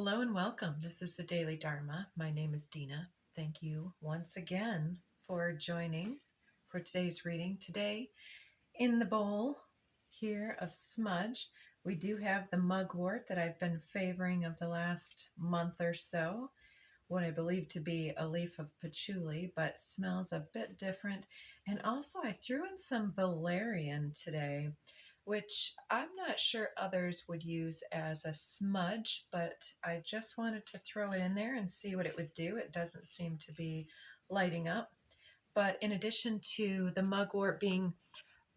Hello and welcome. This is the Daily Dharma. My name is Dina. Thank you once again for joining for today's reading. Today, in the bowl here of smudge, we do have the mugwort that I've been favoring of the last month or so, what I believe to be a leaf of patchouli, but smells a bit different. And also I threw in some valerian today, which I'm not sure others would use as a smudge, but I just wanted to throw it in there and see what it would do. It doesn't seem to be lighting up. But in addition to the mugwort being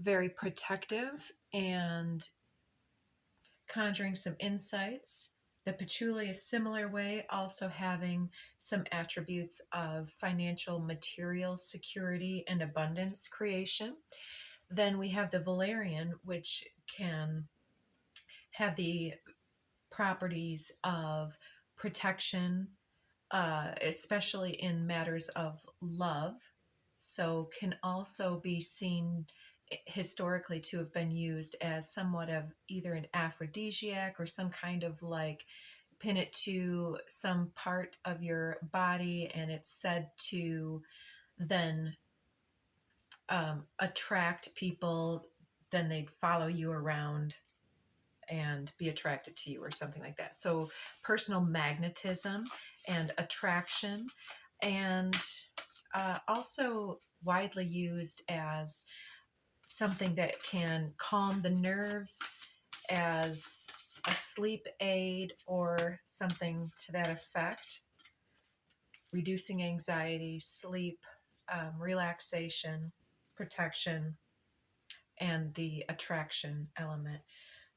very protective and conjuring some insights, the patchouli a similar way, also having some attributes of financial material security and abundance creation. Then we have the valerian, which can have the properties of protection, especially in matters of love. So can also be seen historically to have been used as somewhat of either an aphrodisiac or some kind of like pin it to some part of your body, and it's said to then attract people, then they'd follow you around and be attracted to you or something like that. So personal magnetism and attraction, and also widely used as something that can calm the nerves, as a sleep aid or something to that effect, reducing anxiety, sleep, relaxation, protection, and the attraction element.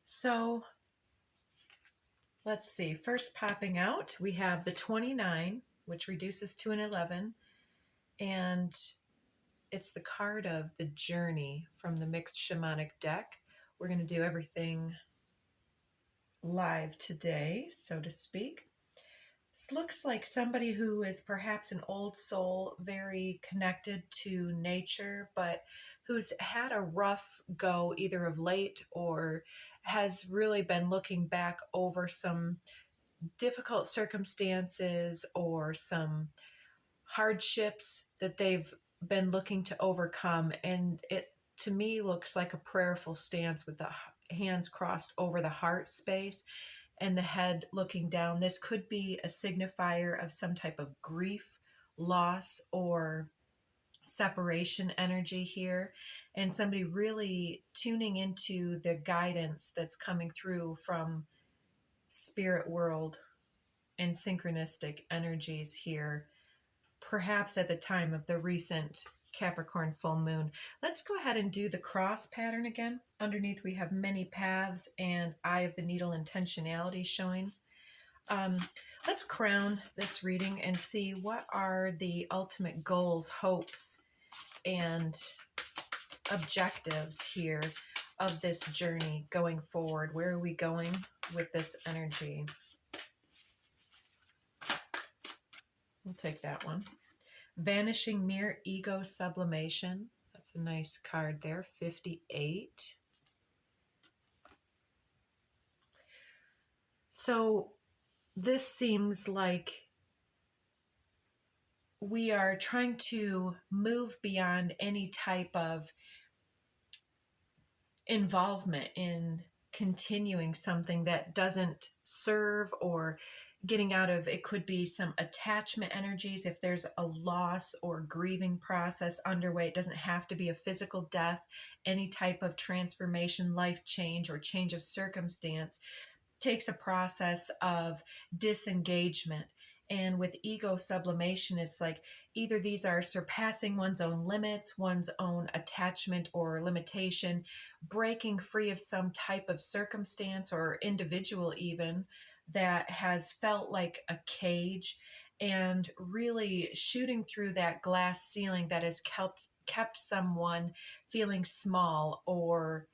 So let's see, first popping out, we have the 29, which reduces to an 11, and it's the card of the journey from the mixed shamanic deck. We're going to do everything live today, so to speak. This looks like somebody who is perhaps an old soul, very connected to nature, but who's had a rough go either of late or has really been looking back over some difficult circumstances or some hardships that they've been looking to overcome. And it, to me, looks like a prayerful stance with the hands crossed over the heart space and the head looking down. This could be a signifier of some type of grief, loss, or separation energy here, and somebody really tuning into the guidance that's coming through from spirit world and synchronistic energies here, perhaps at the time of the recent Capricorn full moon. Let's go ahead and do the cross pattern again. Underneath we have many paths and eye of the needle intentionality showing. Let's crown this reading and see what are the ultimate goals, hopes, and objectives here of this journey going forward. Where are we going with this energy? We'll take that one. Vanishing Mirror, Ego Sublimation. That's a nice card there, 58. So this seems like we are trying to move beyond any type of involvement in continuing something that doesn't serve, or getting out of it. Could be some attachment energies if there's a loss or grieving process underway. It doesn't have to be a physical death. Any type of transformation, life change, or change of circumstance takes a process of disengagement. And with ego sublimation, it's like either these are surpassing one's own limits, one's own attachment or limitation, breaking free of some type of circumstance or individual even that has felt like a cage, and really shooting through that glass ceiling that has kept someone feeling small, or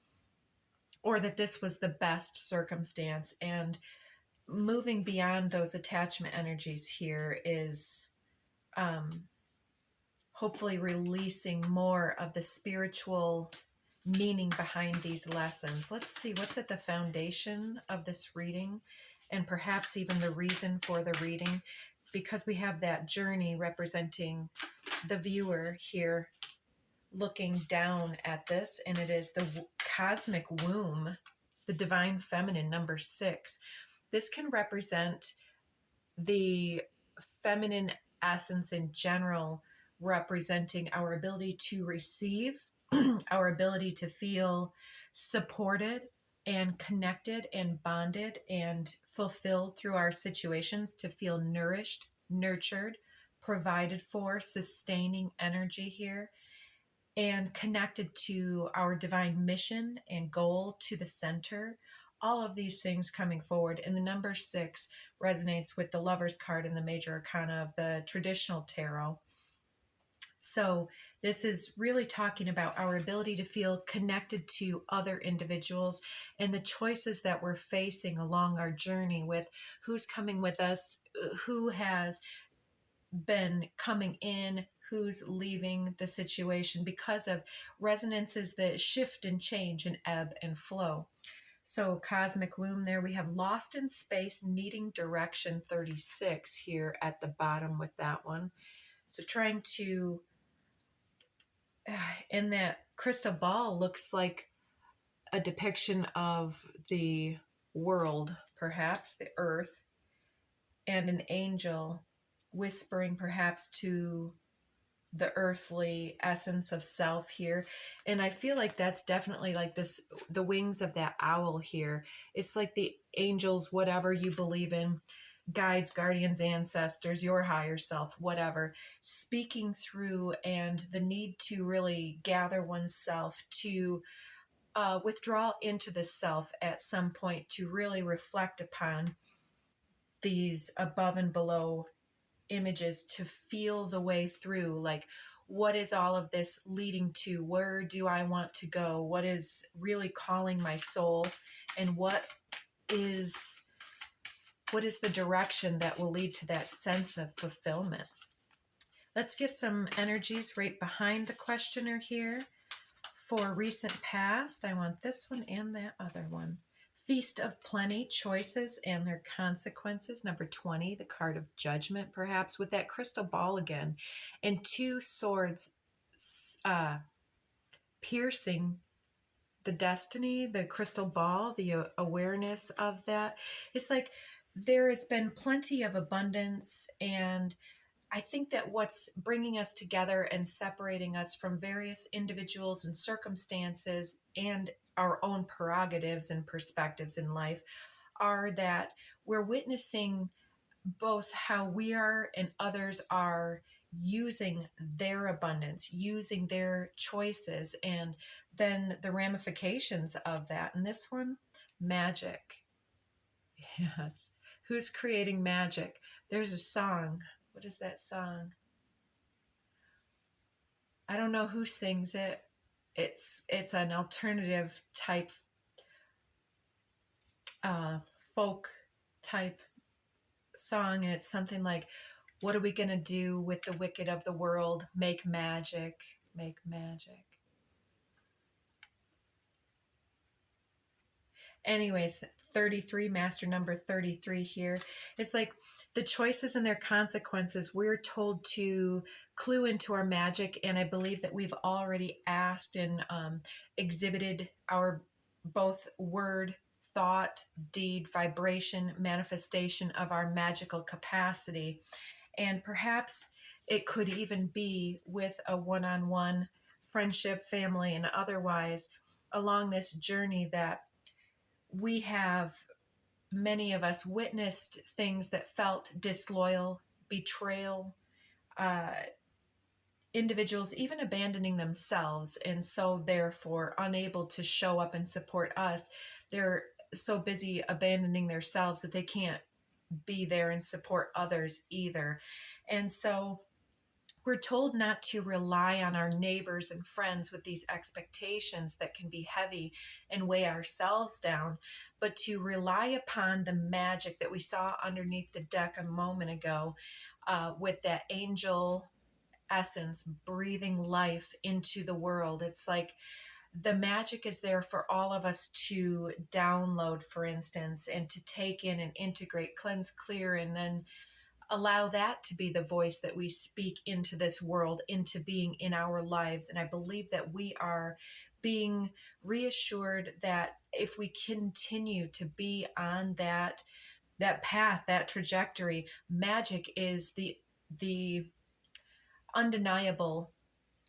that this was the best circumstance. And moving beyond those attachment energies here is hopefully releasing more of the spiritual meaning behind these lessons. Let's see what's at the foundation of this reading and perhaps even the reason for the reading, because we have that journey representing the viewer here looking down at this, and it is the cosmic womb, the divine feminine, number 6. This can represent the feminine essence in general, representing our ability to receive, our ability to feel supported and connected and bonded and fulfilled through our situations, to feel nourished, nurtured, provided for, sustaining energy here, and connected to our divine mission and goal, to the center. All of these things coming forward. And the number 6 resonates with the Lover's card in the major arcana of the traditional tarot. So this is really talking about our ability to feel connected to other individuals and the choices that we're facing along our journey, with who's coming with us, who has been coming in, who's leaving the situation, because of resonances that shift and change and ebb and flow. So cosmic womb, there we have lost in space, needing direction, 36 here at the bottom with that one. So trying to, and that crystal ball looks like a depiction of the world, perhaps the earth, and an angel whispering perhaps to the earthly essence of self here. And I feel like that's definitely like this, the wings of that owl here. It's like the angels, whatever you believe in, guides, guardians, ancestors, your higher self, whatever, speaking through, and the need to really gather oneself, to withdraw into the self at some point, to really reflect upon these above and below images, to feel the way through, like, what is all of this leading to? Where do I want to go? What is really calling my soul? And what is the direction that will lead to that sense of fulfillment? Let's get some energies right behind the questioner here. For recent past, I want this one and that other one. Feast of Plenty, choices and their consequences. Number 20, the card of judgment, perhaps, with that crystal ball again. And 2 swords piercing the destiny, the crystal ball, the awareness of that. It's like there has been plenty of abundance, and I think that what's bringing us together and separating us from various individuals and circumstances and our own prerogatives and perspectives in life are that we're witnessing both how we are and others are using their abundance, using their choices, and then the ramifications of that. And this one, magic. Yes. Who's creating magic? There's a song. What is that song? I don't know who sings it. It's an alternative type, folk type song, and it's something like, what are we going to do with the wicked of the world? Make magic, make magic. Anyways, 33, master number 33 here. It's like the choices and their consequences. We're told to clue into our magic, and I believe that we've already asked and exhibited our both word, thought, deed, vibration, manifestation of our magical capacity. And perhaps it could even be with a one-on-one friendship, family, and otherwise along this journey that we have, many of us, witnessed things that felt disloyal, betrayal, individuals even abandoning themselves, and so therefore unable to show up and support us. They're so busy abandoning themselves that they can't be there and support others either. And so we're told not to rely on our neighbors and friends with these expectations that can be heavy and weigh ourselves down, but to rely upon the magic that we saw underneath the deck a moment ago, with that angel essence breathing life into the world. It's like the magic is there for all of us to download, for instance, and to take in and integrate, cleanse, clear, and then allow that to be the voice that we speak into this world, into being in our lives. And I believe that we are being reassured that if we continue to be on that path, that trajectory, magic is the undeniable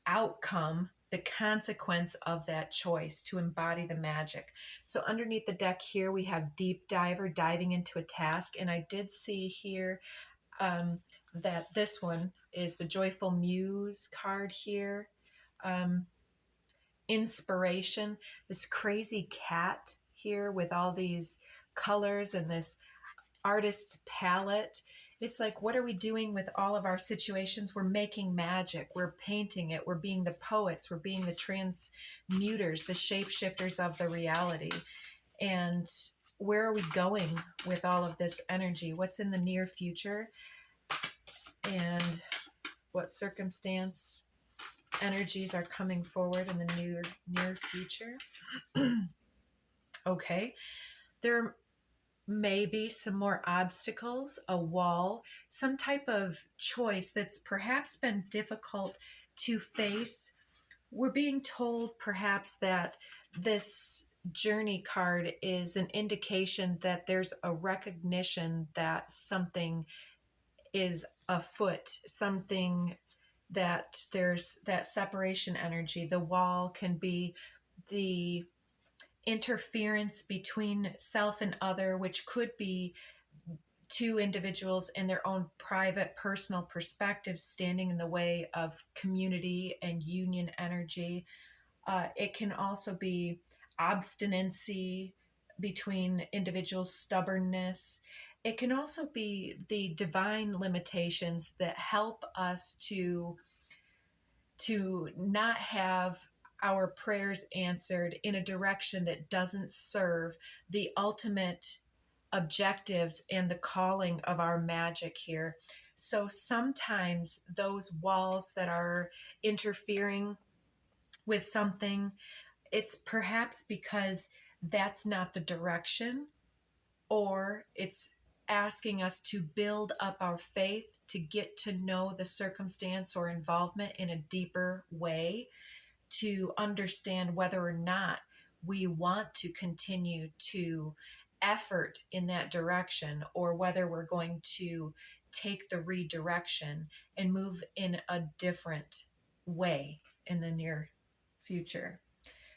outcome, the consequence of that choice to embody the magic. So underneath the deck here, we have Deep Diver, diving into a task. And I did see here that this one is the Joyful Muse card here. Inspiration, this crazy cat here with all these colors and this artist's palette. It's like, what are we doing with all of our situations? We're making magic. We're painting it. We're being the poets. We're being the transmuters, the shapeshifters of the reality. And where are we going with all of this energy? What's in the near future? And what circumstance energies are coming forward in the near future? Okay. There maybe some more obstacles, a wall, some type of choice that's perhaps been difficult to face. We're being told perhaps that this journey card is an indication that there's a recognition that something is afoot, something that there's that separation energy. The wall can be the interference between self and other, which could be two individuals in their own private personal perspectives standing in the way of community and union energy. It can also be obstinacy between individuals, stubbornness. It can also be the divine limitations that help us to not have our prayers answered in a direction that doesn't serve the ultimate objectives and the calling of our magic here. So sometimes those walls that are interfering with something, it's perhaps because that's not the direction, or it's asking us to build up our faith to get to know the circumstance or involvement in a deeper way, to understand whether or not we want to continue to effort in that direction, or whether we're going to take the redirection and move in a different way in the near future.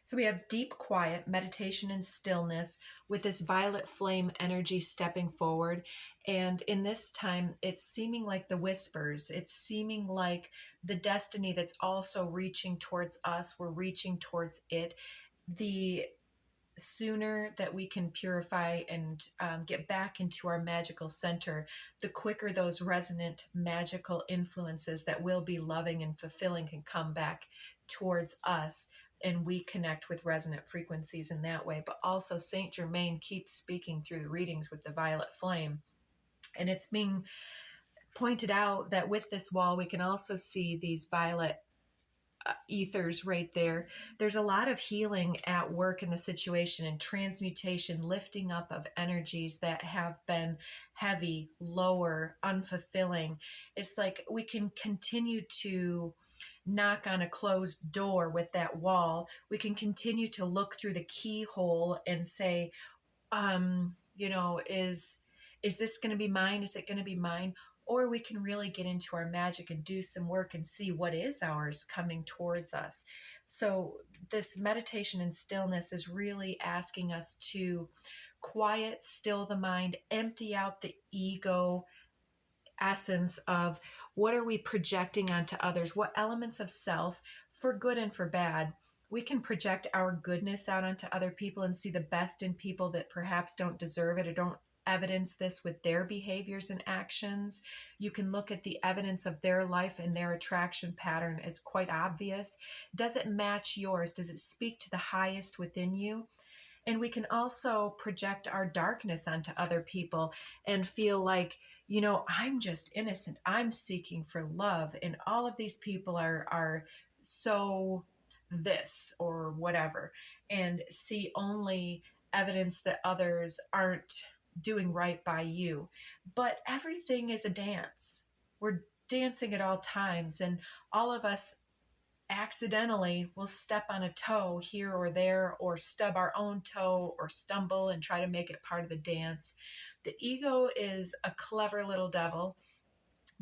So we have deep quiet, meditation and stillness with this violet flame energy stepping forward. And in this time, it's seeming like the whispers. It's seeming like the destiny that's also reaching towards us. We're reaching towards it. The sooner that we can purify and get back into our magical center, the quicker those resonant magical influences that will be loving and fulfilling can come back towards us, and we connect with resonant frequencies in that way. But also Saint Germain keeps speaking through the readings with the violet flame, and it's being pointed out that with this wall we can also see these violet ethers right there. There's a lot of healing at work in the situation, and transmutation, lifting up of energies that have been heavy, lower, unfulfilling. It's like we can continue to knock on a closed door with that wall. We can continue to look through the keyhole and say, is this going to be mine? Is it going to be mine? Or we can really get into our magic and do some work and see what is ours coming towards us. So this meditation and stillness is really asking us to quiet, still the mind, empty out the ego essence of what are we projecting onto others, what elements of self, for good and for bad. We can project our goodness out onto other people and see the best in people that perhaps don't deserve it or don't evidence this with their behaviors and actions. You can look at the evidence of their life and their attraction pattern as quite obvious. Does it match yours? Does it speak to the highest within you? And we can also project our darkness onto other people and feel like, I'm just innocent. I'm seeking for love. And all of these people are so this or whatever, and see only evidence that others aren't doing right by you. But everything is a dance. We're dancing at all times, and all of us accidentally will step on a toe here or there, or stub our own toe, or stumble and try to make it part of the dance. The ego is a clever little devil,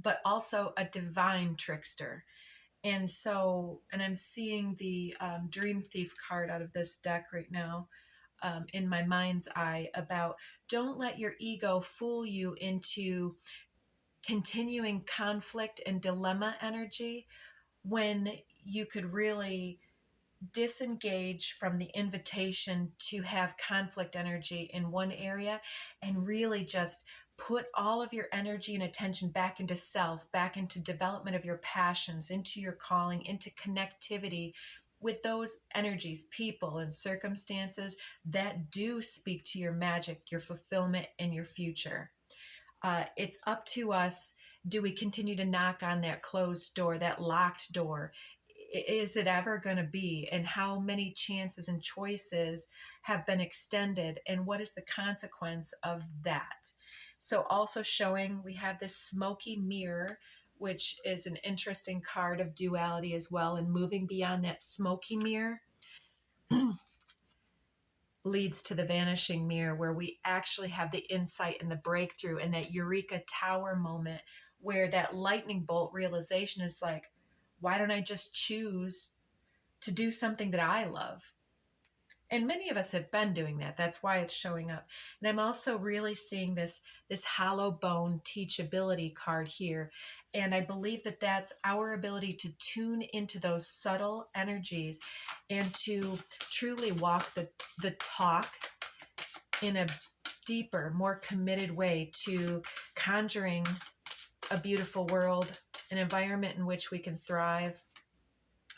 but also a divine trickster. And so, and I'm seeing the Dream Thief card out of this deck right now, in my mind's eye, about don't let your ego fool you into continuing conflict and dilemma energy, when you could really disengage from the invitation to have conflict energy in one area, and really just put all of your energy and attention back into self, back into development of your passions, into your calling, into connectivity with those energies, people, and circumstances that do speak to your magic, your fulfillment, and your future. It's up to us. Do we continue to knock on that closed door, that locked door? Is it ever going to be? And how many chances and choices have been extended? And what is the consequence of that? So also showing, we have this smoky mirror, which is an interesting card of duality as well. And moving beyond that smoky mirror leads to the vanishing mirror, where we actually have the insight and the breakthrough, and that eureka tower moment where that lightning bolt realization is like, why don't I just choose to do something that I love? And many of us have been doing that. That's why it's showing up. And I'm also really seeing this hollow bone teachability card here. And I believe that that's our ability to tune into those subtle energies and to truly walk the talk in a deeper, more committed way to conjuring a beautiful world, an environment in which we can thrive,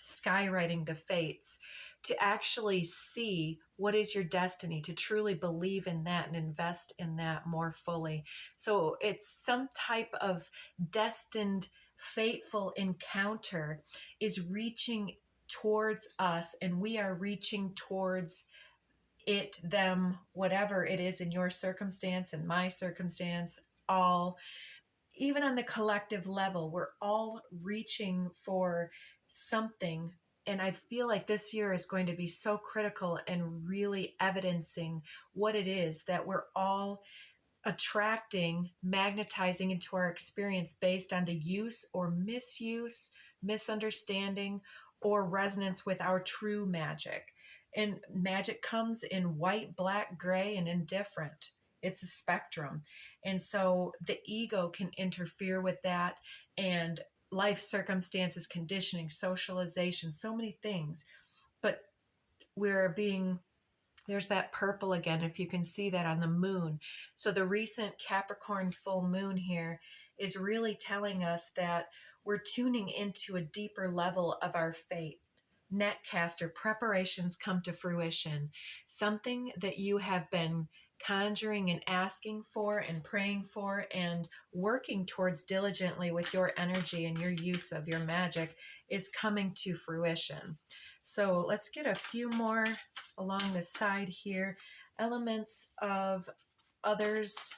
skywriting the fates, to actually see what is your destiny, to truly believe in that and invest in that more fully. So it's some type of destined, fateful encounter is reaching towards us, and we are reaching towards it, them, whatever it is in your circumstance and my circumstance, all, even on the collective level, we're all reaching for something. And I feel like this year is going to be so critical and really evidencing what it is that we're all attracting, magnetizing into our experience based on the use or misuse, misunderstanding, or resonance with our true magic. And magic comes in white, black, gray, and indifferent. It's a spectrum. And so the ego can interfere with that, and life circumstances, conditioning, socialization, so many things. But we're being, there's that purple again, if you can see that on the moon. So the recent Capricorn full moon here is really telling us that we're tuning into a deeper level of our fate. Netcaster preparations come to fruition. Something that you have been conjuring and asking for and praying for and working towards diligently with your energy and your use of your magic is coming to fruition. So let's get a few more along the side here. Elements of others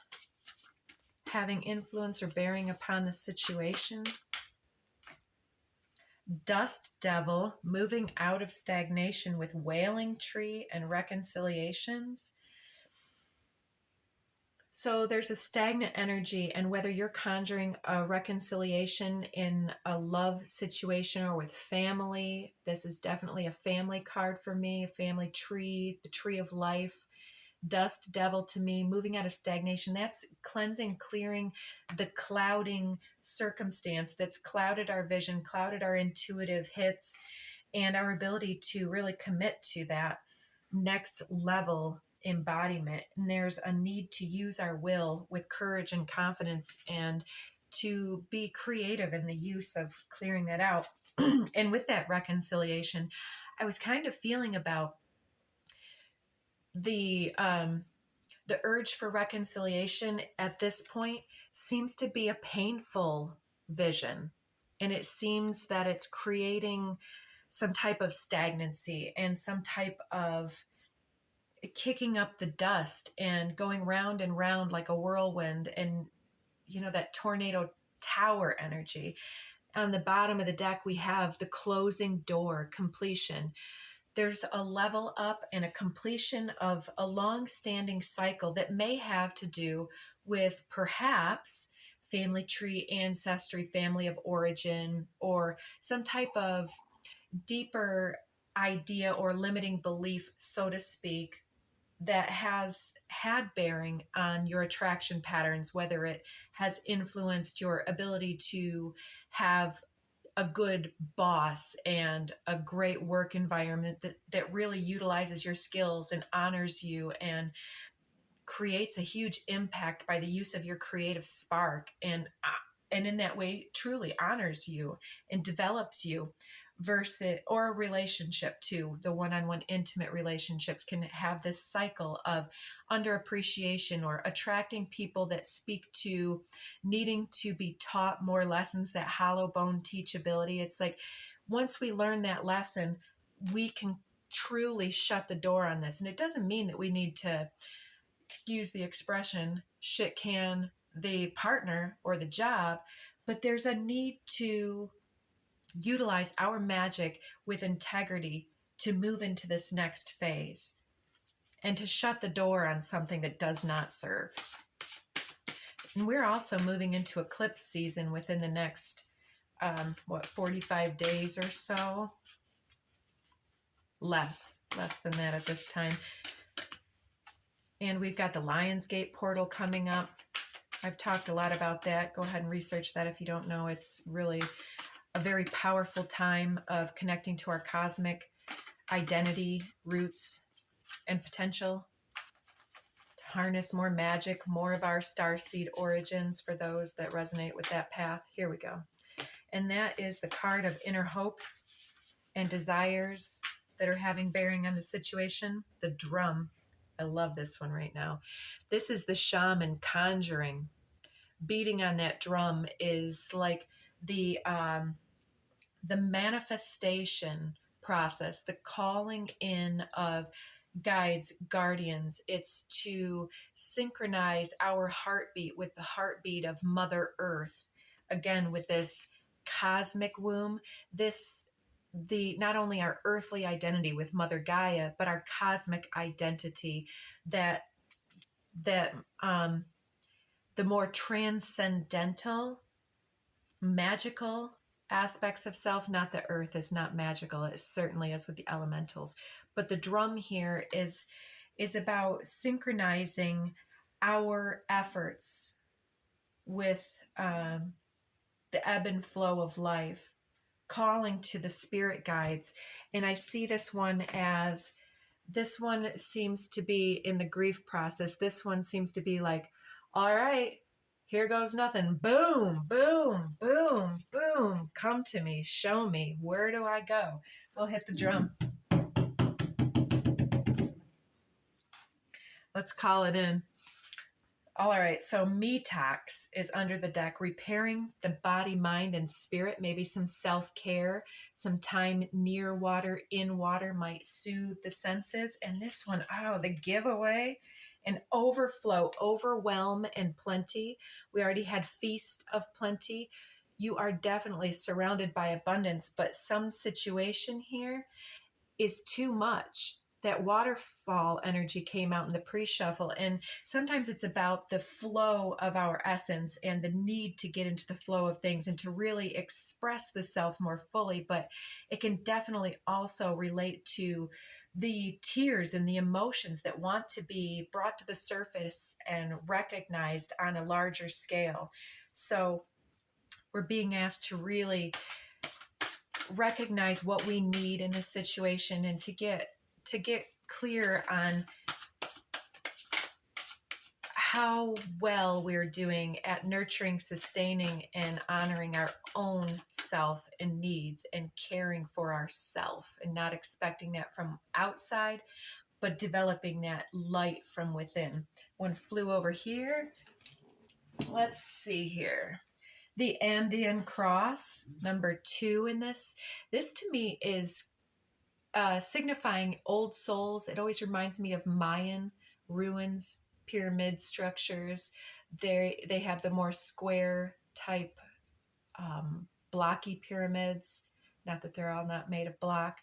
having influence or bearing upon the situation. Dust devil, moving out of stagnation with wailing tree and reconciliations. So there's a stagnant energy, and whether you're conjuring a reconciliation in a love situation or with family, this is definitely a family card for me, a family tree, the tree of life. Dust devil to me, moving out of stagnation. That's cleansing, clearing the clouding circumstance that's clouded our vision, clouded our intuitive hits, and our ability to really commit to that next level embodiment. And there's a need to use our will with courage and confidence, and to be creative in the use of clearing that out. And with that reconciliation, I was kind of feeling about the urge for reconciliation at this point seems to be a painful vision, and it seems that it's creating some type of stagnancy and some type of kicking up the dust and going round and round like a whirlwind, and that tornado tower energy. On the bottom of the deck, we have the closing door, completion. There's a level up and a completion of a long-standing cycle that may have to do with perhaps family tree, ancestry, family of origin, or some type of deeper idea or limiting belief, so to speak, that has had bearing on your attraction patterns, whether it has influenced your ability to have a good boss and a great work environment that really utilizes your skills and honors you and creates a huge impact by the use of your creative spark, and in that way truly honors you and develops you. Versus, or a relationship too, the one-on-one intimate relationships can have this cycle of underappreciation or attracting people that speak to needing to be taught more lessons, that hollow bone teachability. It's like once we learn that lesson, we can truly shut the door on this. And it doesn't mean that we need to, excuse the expression, shit can the partner or the job, but there's a need to utilize our magic with integrity to move into this next phase and to shut the door on something that does not serve. And we're also moving into eclipse season within the next 45 days or so. Less than that at this time. And we've got the Lionsgate portal coming up. I've talked a lot about that. Go ahead and research that if you don't know. It's really a very powerful time of connecting to our cosmic identity, roots, and potential to harness more magic, more of our starseed origins for those that resonate with that path. Here we go. And that is the card of inner hopes and desires that are having bearing on the situation. The drum. I love this one right now. This is the shaman conjuring. Beating on that drum is like the manifestation process, the calling in of guides, guardians. It's to synchronize our heartbeat with the heartbeat of Mother Earth. Again, with this cosmic womb, not only our earthly identity with Mother Gaia, but our cosmic identity, that the more transcendental, magical aspects of self. Not that Earth is not magical, it certainly is with the elementals, but the drum here is about synchronizing our efforts with the ebb and flow of life, calling to the spirit guides. And I see this one seems to be in the grief process. This one seems to be like, all right, here goes nothing. Boom, boom, boom, boom. Come to me, show me, where do I go? We'll hit the drum. Let's call it in. All right, so Metox is under the deck, repairing the body, mind, and spirit. Maybe some self-care, some time near water, in water might soothe the senses. And this one, the giveaway, an overflow, overwhelm, and plenty. We already had feast of plenty. You are definitely surrounded by abundance, but some situation here is too much. That waterfall energy came out in the pre-shuffle, and sometimes it's about the flow of our essence and the need to get into the flow of things and to really express the self more fully. But it can definitely also relate to the tears and the emotions that want to be brought to the surface and recognized on a larger scale. So we're being asked to really recognize what we need in this situation and to get clear on how well we're doing at nurturing, sustaining, and honoring our own self and needs and caring for ourself, and not expecting that from outside, but developing that light from within. One flew over here. Let's see here. the Andean cross, number 2 in this. This to me is signifying old souls. It always reminds me of Mayan ruins, pyramid structures. They have the more square type blocky pyramids. Not that they're all not made of block,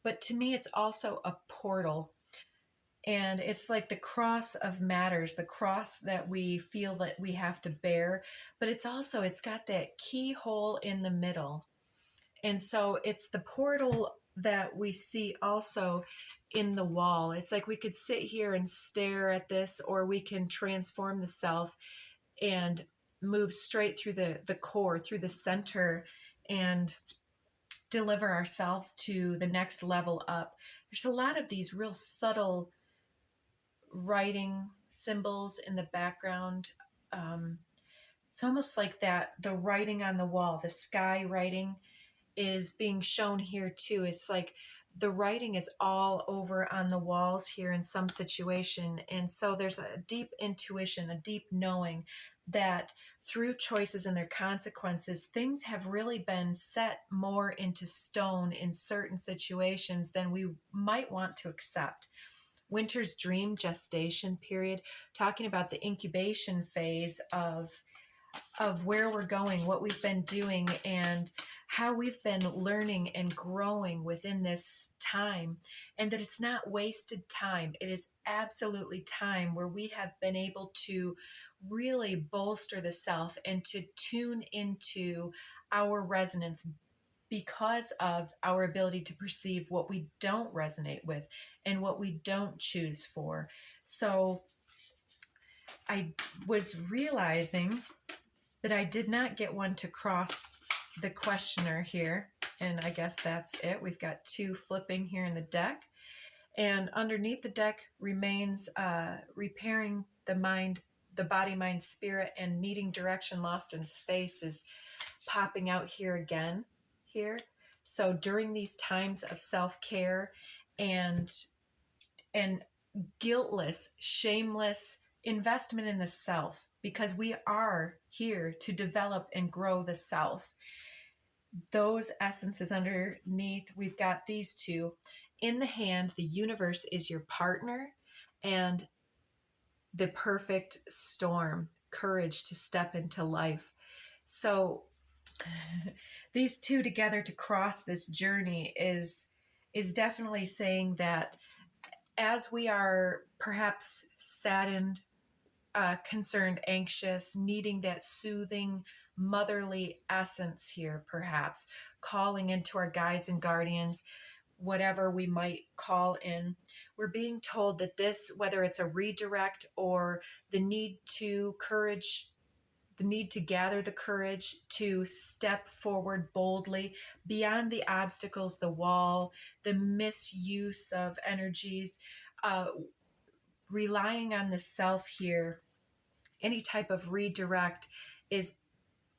but to me, it's also a portal. And it's like the cross of matters, the cross that we feel that we have to bear, but it's got that keyhole in the middle. And so it's the portal that we see also in the wall. It's like we could sit here and stare at this, or we can transform the self and move straight through the core, through the center, and deliver ourselves to the next level up. There's a lot of these real subtle writing symbols in the background. It's almost like that the writing on the wall, the sky writing, is being shown here too. It's like the writing is all over on the walls here in some situation. And so there's a deep intuition, a deep knowing that through choices and their consequences, things have really been set more into stone in certain situations than we might want to accept. Winter's dream gestation period, talking about the incubation phase of where we're going, what we've been doing, and how we've been learning and growing within this time, and that it's not wasted time. It is absolutely time where we have been able to really bolster the self and to tune into our resonance, because of our ability to perceive what we don't resonate with and what we don't choose for. So I was realizing that I did not get one to cross the questioner here. And I guess that's it. We've got 2 flipping here in the deck. And underneath the deck remains repairing the mind, the body, mind, spirit, and needing direction, lost in space is popping out here again here. So during these times of self-care and guiltless, shameless investment in the self, because we are here to develop and grow the self. Those essences underneath, we've got these 2. In the hand, the universe is your partner, and the perfect storm, courage to step into life. So these 2 together to cross this journey is definitely saying that as we are perhaps saddened, concerned, anxious, needing that soothing, motherly essence here, perhaps calling into our guides and guardians, whatever we might call in, we're being told that this, whether it's a redirect or the need to gather the courage to step forward boldly beyond the obstacles, the wall, the misuse of energies, relying on the self here. Any type of redirect is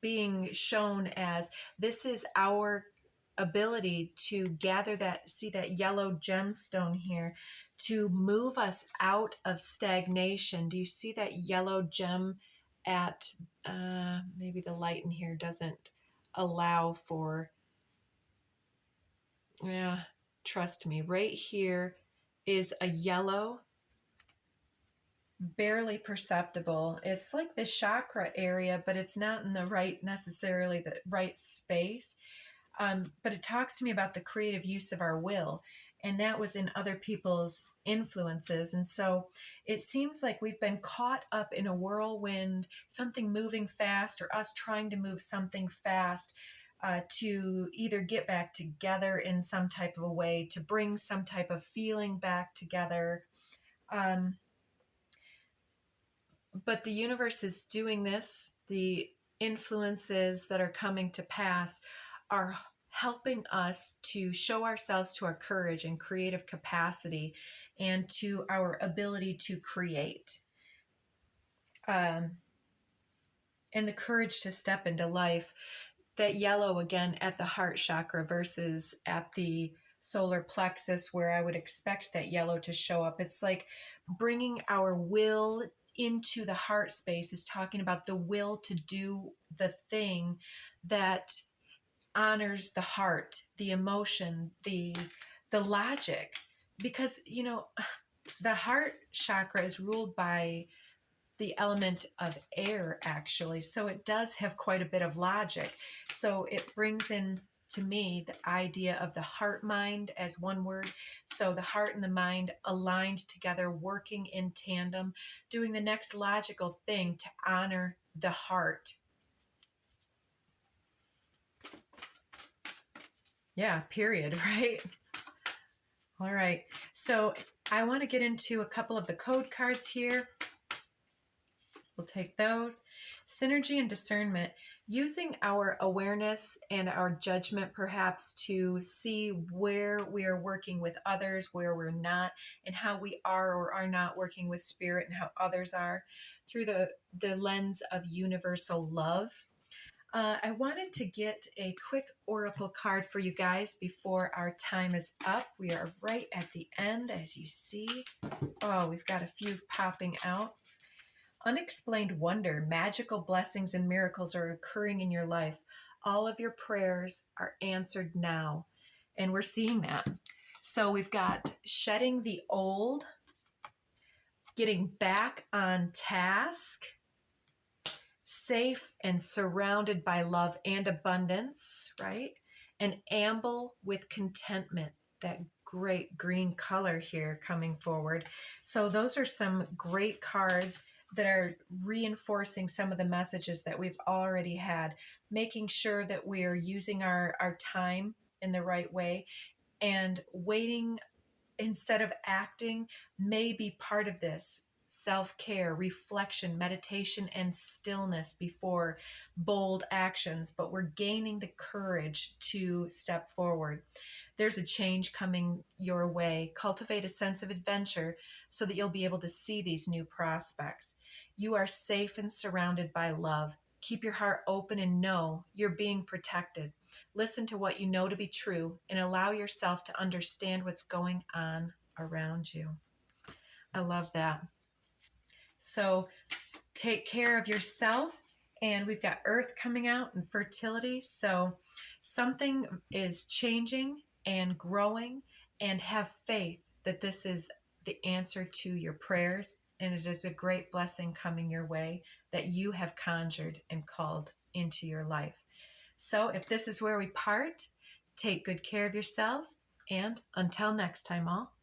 being shown as this is our ability to gather that, see that yellow gemstone here, to move us out of stagnation. Do you see that yellow gem at, maybe the light in here doesn't allow for, yeah, trust me, right here is a yellow, barely perceptible. It's like the chakra area, but it's not in the right, necessarily the right space. But it talks to me about the creative use of our will, and that was in other people's influences. And so it seems like we've been caught up in a whirlwind, something moving fast, or us trying to move something fast, to either get back together in some type of a way, to bring some type of feeling back together. But the universe is doing this. The influences that are coming to pass are helping us to show ourselves to our courage and creative capacity and to our ability to create. And the courage to step into life. That yellow again at the heart chakra versus at the solar plexus, where I would expect that yellow to show up. It's like bringing our will into the heart space is talking about the will to do the thing that honors the heart, the emotion, the logic. Because, you know, the heart chakra is ruled by the element of air, actually. So it does have quite a bit of logic. So it brings in, to me, the idea of the heart mind as one word. So the heart and the mind aligned together, working in tandem, doing the next logical thing to honor the heart. Yeah, period, right? All right. So I want to get into a couple of the code cards here. We'll take those. Synergy and discernment, using our awareness and our judgment perhaps to see where we are working with others, where we're not, and how we are or are not working with spirit and how others are through the lens of universal love. I wanted to get a quick oracle card for you guys before our time is up. We are right at the end, as you see. Oh, we've got a few popping out. Unexplained wonder, magical blessings and miracles are occurring in your life. All of your prayers are answered now. And we're seeing that. So we've got shedding the old, getting back on task, safe and surrounded by love and abundance, right? And amble with contentment, that great green color here coming forward. So those are some great cards that are reinforcing some of the messages that we've already had, making sure that we are using our time in the right way, and waiting instead of acting may be part of this self-care, reflection, meditation, and stillness before bold actions, but we're gaining the courage to step forward. There's a change coming your way. Cultivate a sense of adventure so that you'll be able to see these new prospects. You are safe and surrounded by love. Keep your heart open and know you're being protected. Listen to what you know to be true and allow yourself to understand what's going on around you. I love that. So take care of yourself. And we've got Earth coming out and fertility. So something is changing and growing, and have faith that this is the answer to your prayers. And it is a great blessing coming your way that you have conjured and called into your life. So if this is where we part, take good care of yourselves, and until next time, all.